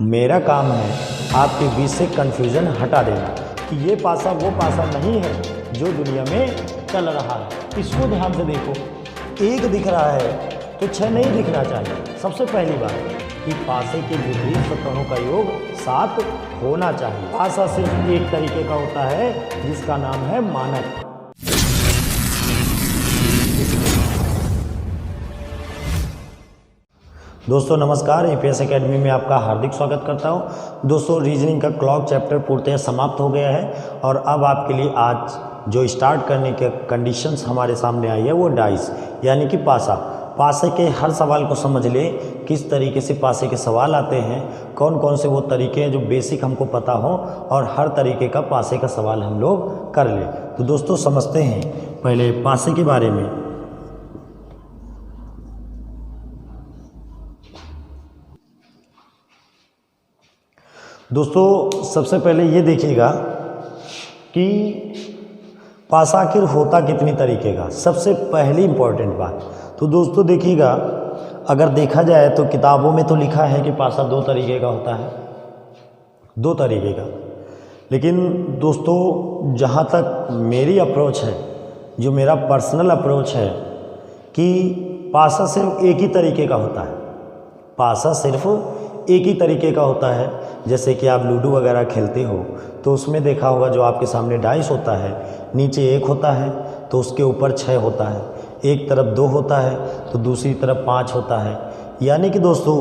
मेरा काम है आपके बीच से कन्फ्यूज़न हटा देना कि ये पासा वो पासा नहीं है जो दुनिया में चल रहा है। इसको ध्यान से देखो, एक दिख रहा है तो छह नहीं दिखना चाहिए। सबसे पहली बात कि पासे के विपरीत सतहों का योग 7 होना चाहिए। पासा सिर्फ एक तरीके का होता है जिसका नाम है मानक। दोस्तों नमस्कार, ईपीएस एकेडमी में आपका हार्दिक स्वागत करता हूं। दोस्तों रीजनिंग का क्लॉक चैप्टर पूर्णतः समाप्त हो गया है और अब आपके लिए आज जो स्टार्ट करने के कंडीशंस हमारे सामने आई है वो डाइस यानी कि पासा। पासे के हर सवाल को समझ ले, किस तरीके से पासे के सवाल आते हैं, कौन कौन से वो तरीके हैं जो बेसिक हमको पता हो और हर तरीके का पासे का सवाल हम लोग कर ले। तो दोस्तों समझते हैं पहले पासे के बारे में। दोस्तों सबसे पहले ये देखिएगा कि पासा आखिर होता कितनी तरीके का, सबसे पहली इम्पॉर्टेंट बात। तो दोस्तों देखिएगा, अगर देखा जाए तो किताबों में तो लिखा है कि पासा 2 तरीके का होता है, 2 तरीके का। लेकिन दोस्तों जहाँ तक मेरी अप्रोच है, जो मेरा पर्सनल अप्रोच है कि पासा सिर्फ एक ही तरीके का होता है। पासा सिर्फ एक ही तरीके का होता है। जैसे कि आप लूडो वगैरह खेलते हो तो उसमें देखा होगा जो आपके सामने डाइस होता है, नीचे 1 होता है तो उसके ऊपर 6 होता है, एक तरफ 2 होता है तो दूसरी तरफ 5 होता है। यानी कि दोस्तों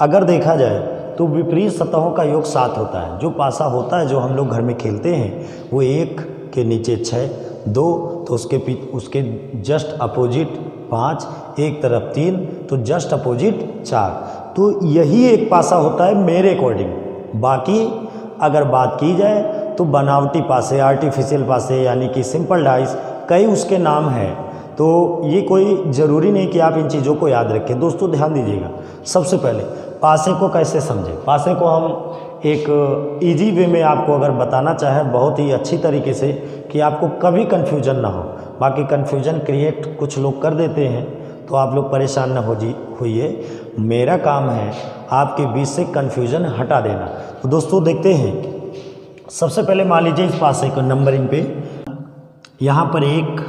अगर देखा जाए तो विपरीत सतहों का योग 7 होता है। जो पासा होता है जो हम लोग घर में खेलते हैं वो 1 के नीचे 6, 2 तो उसके जस्ट अपोजिट 5, एक तरफ 3 तो जस्ट अपोजिट 4। तो यही एक पासा होता है मेरे अकॉर्डिंग। बाकी अगर बात की जाए तो बनावटी पासे, आर्टिफिशियल पासे यानी कि सिंपल डाइस, कई उसके नाम हैं। तो ये कोई ज़रूरी नहीं कि आप इन चीज़ों को याद रखें। दोस्तों ध्यान दीजिएगा, सबसे पहले पासे को कैसे समझें। पासे को हम एक इजी वे में आपको अगर बताना चाहें, बहुत ही अच्छी तरीके से, कि आपको कभी कन्फ्यूजन ना हो। बाकी कन्फ्यूजन क्रिएट कुछ लोग कर देते हैं तो आप लोग परेशान ना होइए। मेरा काम है आपके बीच से कन्फ्यूजन हटा देना। तो दोस्तों देखते हैं, सबसे पहले मान लीजिए इस पासे को नंबरिंग पे, यहाँ पर 1,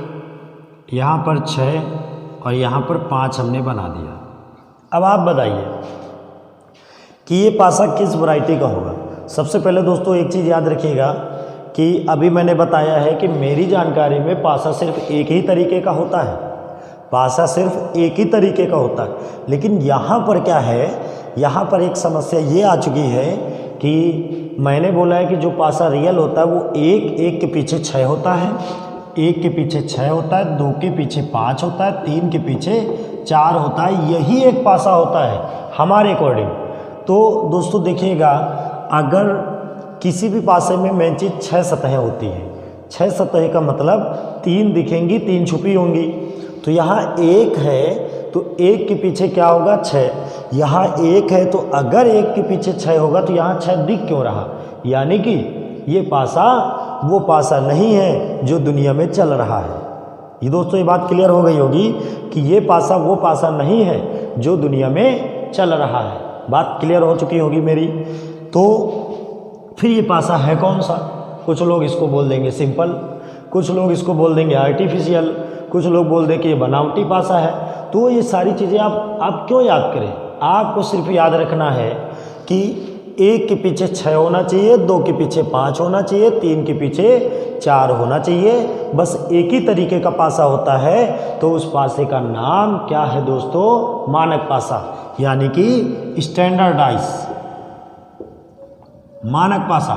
यहाँ पर 6 और यहाँ पर 5 हमने बना दिया। अब आप बताइए कि ये पासा किस वैरायटी का होगा। सबसे पहले दोस्तों एक चीज़ याद रखिएगा कि अभी मैंने बताया है कि मेरी जानकारी में पासा सिर्फ एक ही तरीके का होता है। पासा सिर्फ एक ही तरीके का होता है। लेकिन यहाँ पर क्या है, यहाँ पर एक समस्या ये आ चुकी है कि मैंने बोला है कि जो पासा रियल होता है वो 1 के पीछे 6 होता है, 1 के पीछे 6 होता है, 2 के पीछे 5 होता है, 3 के पीछे 4 होता है। यही एक पासा होता है हमारे अकॉर्डिंग। तो दोस्तों देखिएगा, अगर किसी भी पासे में मेन चीज़ 6 सतहें होती हैं। 6 सतहें का मतलब 3 दिखेंगी, 3 छुपी होंगी। तो यहाँ 1 है तो 1 के पीछे क्या होगा, 6। यहाँ 1 है तो अगर 1 के पीछे 6 होगा तो यहाँ 6 दिख क्यों रहा। यानी कि ये पासा वो पासा नहीं है जो दुनिया में चल रहा है। ये दोस्तों ये बात क्लियर हो गई होगी कि ये पासा वो पासा नहीं है जो दुनिया में चल रहा है। बात क्लियर हो चुकी होगी मेरी। तो फिर ये पासा है कौन सा। कुछ लोग इसको बोल देंगे सिंपल, कुछ लोग इसको बोल देंगे आर्टिफिशियल, कुछ लोग बोल दें कि ये बनावटी पासा है। तो ये सारी चीज़ें आप क्यों याद करें। आपको सिर्फ याद रखना है कि 1 के पीछे 6 होना चाहिए, 2 के पीछे 5 होना चाहिए, 3 के पीछे 4 होना चाहिए। बस एक ही तरीके का पासा होता है। तो उस पासे का नाम क्या है दोस्तों, मानक पासा यानी कि स्टैंडर्ड डाइस। मानक पासा,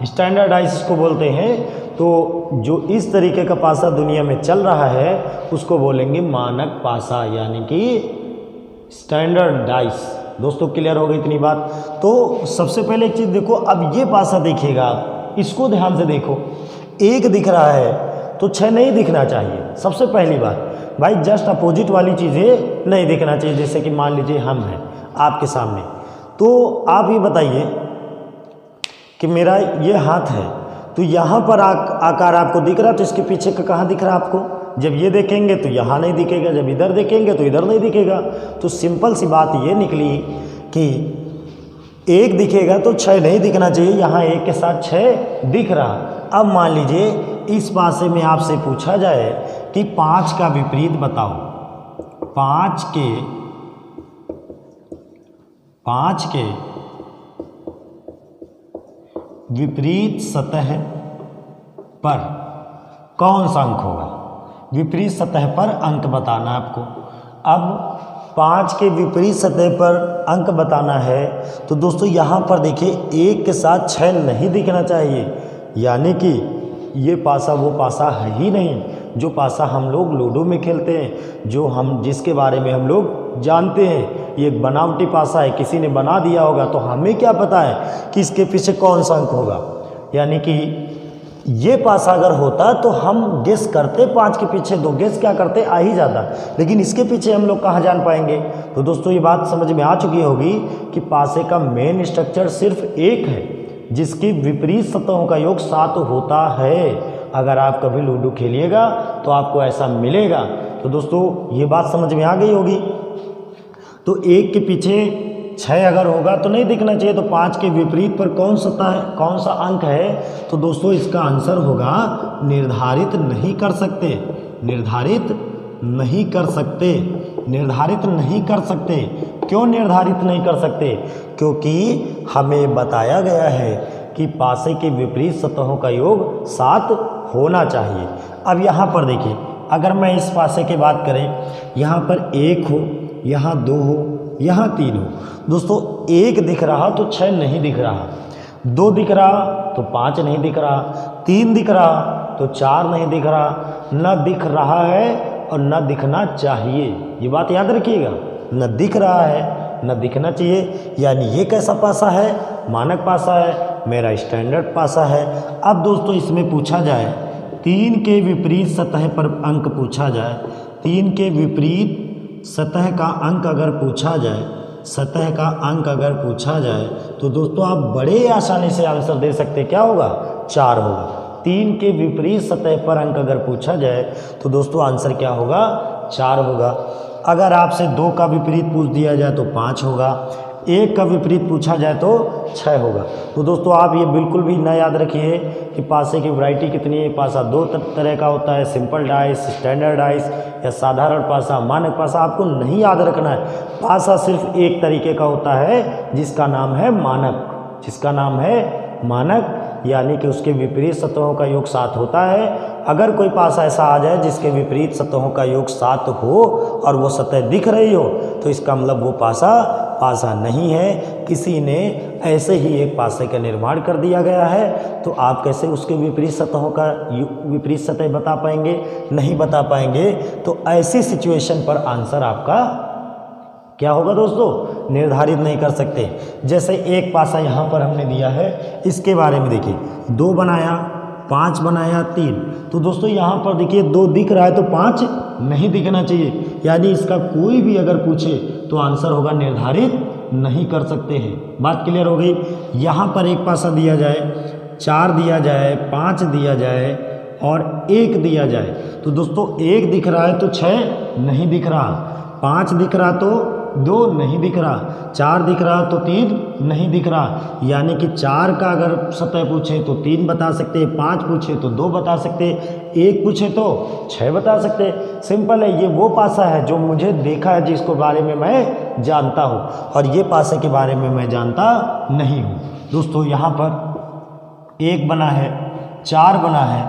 स्टैंडर्ड डाइस इसको बोलते हैं। तो जो इस तरीके का पासा दुनिया में चल रहा है उसको बोलेंगे मानक पासा यानी कि स्टैंडर्ड डाइस। दोस्तों क्लियर हो गई इतनी बात। तो सबसे पहले एक चीज़ देखो, अब ये पासा देखिएगा, इसको ध्यान से देखो, 1 दिख रहा है तो 6 नहीं दिखना चाहिए। सबसे पहली बात भाई, जस्ट अपोजिट वाली चीज़ें नहीं दिखना चाहिए। जैसे कि मान लीजिए हम हैं आपके सामने, तो आप ये बताइए कि मेरा ये हाथ है तो यहाँ पर आकार आपको दिख रहा है, तो इसके पीछे का कहाँ दिख रहा है आपको। जब ये देखेंगे तो यहाँ नहीं दिखेगा, जब इधर देखेंगे तो इधर नहीं दिखेगा। तो सिंपल सी बात ये निकली कि एक दिखेगा तो 6 नहीं दिखना चाहिए, यहाँ एक के साथ 6 दिख रहा। अब मान लीजिए इस पासे में आपसे पूछा जाए कि 5 का विपरीत बताओ, 5 के विपरीत सतह पर कौन सा अंक होगा। विपरीत सतह पर अंक बताना है आपको। अब 5 के विपरीत सतह पर अंक बताना है तो दोस्तों यहाँ पर देखिए एक के साथ 6 नहीं दिखना चाहिए, यानी कि ये पासा वो पासा है ही नहीं जो पासा हम लोग लूडो में खेलते हैं, जो हम जिसके बारे में हम लोग जानते हैं। ये एक बनावटी पासा है, किसी ने बना दिया होगा, तो हमें क्या पता है कि इसके पीछे कौन सा अंक होगा। यानी कि ये पासा अगर होता तो हम गेस करते, 5 के पीछे 2 गेस क्या करते, आ ही जाता, लेकिन इसके पीछे हम लोग कहाँ जान पाएंगे। तो दोस्तों ये बात समझ में आ चुकी होगी कि पासे का मेन स्ट्रक्चर सिर्फ एक है जिसकी विपरीत सतहों का योग 7 होता है। अगर आप कभी लूडो खेलिएगा तो आपको ऐसा मिलेगा। तो दोस्तों ये बात समझ में आ गई होगी। तो एक के पीछे 6 अगर होगा तो नहीं दिखना चाहिए, तो 5 के विपरीत पर कौन सा अंक है। तो दोस्तों इसका आंसर होगा निर्धारित नहीं कर सकते, निर्धारित नहीं कर सकते, निर्धारित नहीं कर सकते। क्यों निर्धारित नहीं कर सकते? क्योंकि हमें बताया गया है कि पासे के विपरीत सतहों का योग 7 होना चाहिए। अब यहाँ पर देखिए, अगर मैं इस पासे की बात करें, यहाँ पर 1 हो, यहाँ 2 हो, यहाँ 3 हो। दोस्तों 1 दिख रहा तो 6 नहीं दिख रहा, 2 दिख रहा तो 5 नहीं दिख रहा, 3 दिख रहा तो 4 नहीं दिख रहा। न दिख रहा है और न दिखना चाहिए, ये बात याद रखिएगा। न दिख रहा है न दिखना चाहिए, यानी ये कैसा पासा है, मानक पासा है, मेरा स्टैंडर्ड पासा है। अब दोस्तों इसमें पूछा जाए 3 के विपरीत सतह पर अंक पूछा जाए, 3 के विपरीत सतह का अंक अगर पूछा जाए, सतह का अंक अगर पूछा जाए तो दोस्तों आप बड़े आसानी से आंसर दे सकते, क्या होगा, 4 होगा। 3 के विपरीत सतह पर अंक अगर पूछा जाए तो दोस्तों आंसर क्या होगा, 4 होगा। अगर आपसे 2 का विपरीत पूछ दिया जाए तो 5 होगा, 1 का विपरीत पूछा जाए तो 6 होगा। तो दोस्तों आप ये बिल्कुल भी ना याद रखिए कि पासे की वैरायटी कितनी है। पासा 2 तरह का होता है, सिंपल डाइस, स्टैंडर्ड डाइस या साधारण पासा, मानक पासा, आपको नहीं याद रखना है। पासा सिर्फ एक तरीके का होता है जिसका नाम है मानक, जिसका नाम है मानक, यानी कि उसके विपरीत सतहों का योग 7 होता है। अगर कोई पासा ऐसा आ जाए जिसके विपरीत सतहों का योग 7 हो और वो सतह दिख रही हो तो इसका मतलब वो पासा नहीं है, किसी ने ऐसे ही एक पासे का निर्माण कर दिया गया है। तो आप कैसे उसके विपरीत सतहों का विपरीत सतह बता पाएंगे, नहीं बता पाएंगे। तो ऐसी सिचुएशन पर आंसर आपका क्या होगा दोस्तों, निर्धारित नहीं कर सकते। जैसे एक पासा यहाँ पर हमने दिया है, इसके बारे में देखिए, 2 बनाया, 5 बनाया, 3। तो दोस्तों यहाँ पर देखिए 2 दिख रहा है तो 5 नहीं दिखना चाहिए, यानी इसका कोई भी अगर पूछे तो आंसर होगा निर्धारित नहीं कर सकते हैं। बात क्लियर हो गई। यहाँ पर एक पासा दिया जाए, 4 दिया जाए, 5 दिया जाए और 1 दिया जाए तो दोस्तों 1 दिख रहा है तो 6 नहीं दिख रहा, 5 दिख रहा तो 2 नहीं दिख रहा, 4 दिख रहा तो 3 नहीं दिख रहा। यानी कि 4 का अगर सतह पूछे तो 3 बता सकते, 5 पूछे तो 2 बता सकते, 1 पूछे तो 6 बता सकते। सिंपल है, ये वो पासा है जो मुझे देखा है, जिसको बारे में मैं जानता हूँ, और ये पासे के बारे में मैं जानता नहीं हूँ। दोस्तों यहाँ पर 1 बना है, 4 बना है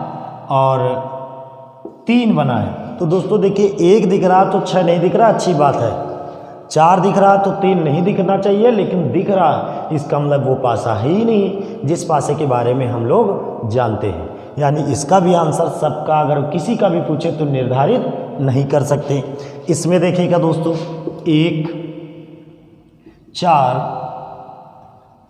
और 3 बना है। तो दोस्तों देखिए 1 दिख रहा तो 6 नहीं दिख रहा, अच्छी बात है। 4 दिख रहा तो 3 नहीं दिखना चाहिए, लेकिन दिख रहा, इसका मतलब वो पासा है ही नहीं जिस पासे के बारे में हम लोग जानते हैं। यानी इसका भी आंसर सबका अगर किसी का भी पूछे तो निर्धारित नहीं कर सकते। इसमें देखिएगा दोस्तों 1, 4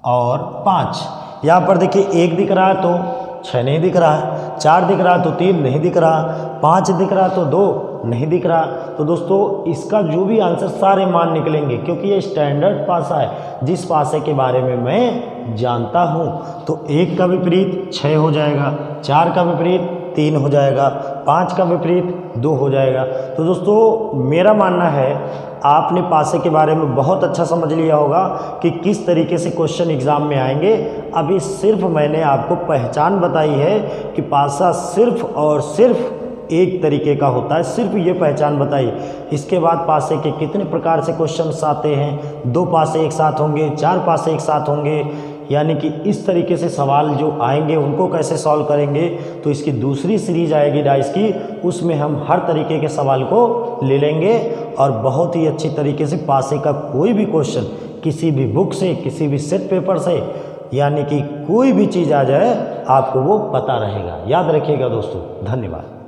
और 5। यहाँ पर देखिए 1 दिख रहा है तो 6 नहीं दिख रहा है, 4 दिख रहा तो 3 नहीं दिख रहा, 5 दिख रहा तो 2 नहीं दिख रहा। तो दोस्तों इसका जो भी आंसर सारे मान निकलेंगे, क्योंकि ये स्टैंडर्ड पासा है जिस पासे के बारे में मैं जानता हूँ। तो 1 का विपरीत 6 हो जाएगा, 4 का विपरीत 3 हो जाएगा, 5 का विपरीत 2 हो जाएगा। तो दोस्तों मेरा मानना है आपने पासे के बारे में बहुत अच्छा समझ लिया होगा कि किस तरीके से क्वेश्चन एग्ज़ाम में आएंगे। अभी सिर्फ मैंने आपको पहचान बताई है कि पासा सिर्फ और सिर्फ एक तरीके का होता है, सिर्फ ये पहचान बताई। इसके बाद पासे के कितने प्रकार से क्वेश्चंस आते हैं, 2 पासे एक साथ होंगे, 4 पासे एक साथ होंगे, यानी कि इस तरीके से सवाल जो आएंगे उनको कैसे सॉल्व करेंगे। तो इसकी दूसरी सीरीज आएगी डाइस की, उसमें हम हर तरीके के सवाल को ले लेंगे और बहुत ही अच्छी तरीके से पासे का कोई भी क्वेश्चन किसी भी बुक से, किसी भी सेट पेपर से, यानी कि कोई भी चीज़ आ जाए आपको वो पता रहेगा। याद रखिएगा दोस्तों, धन्यवाद।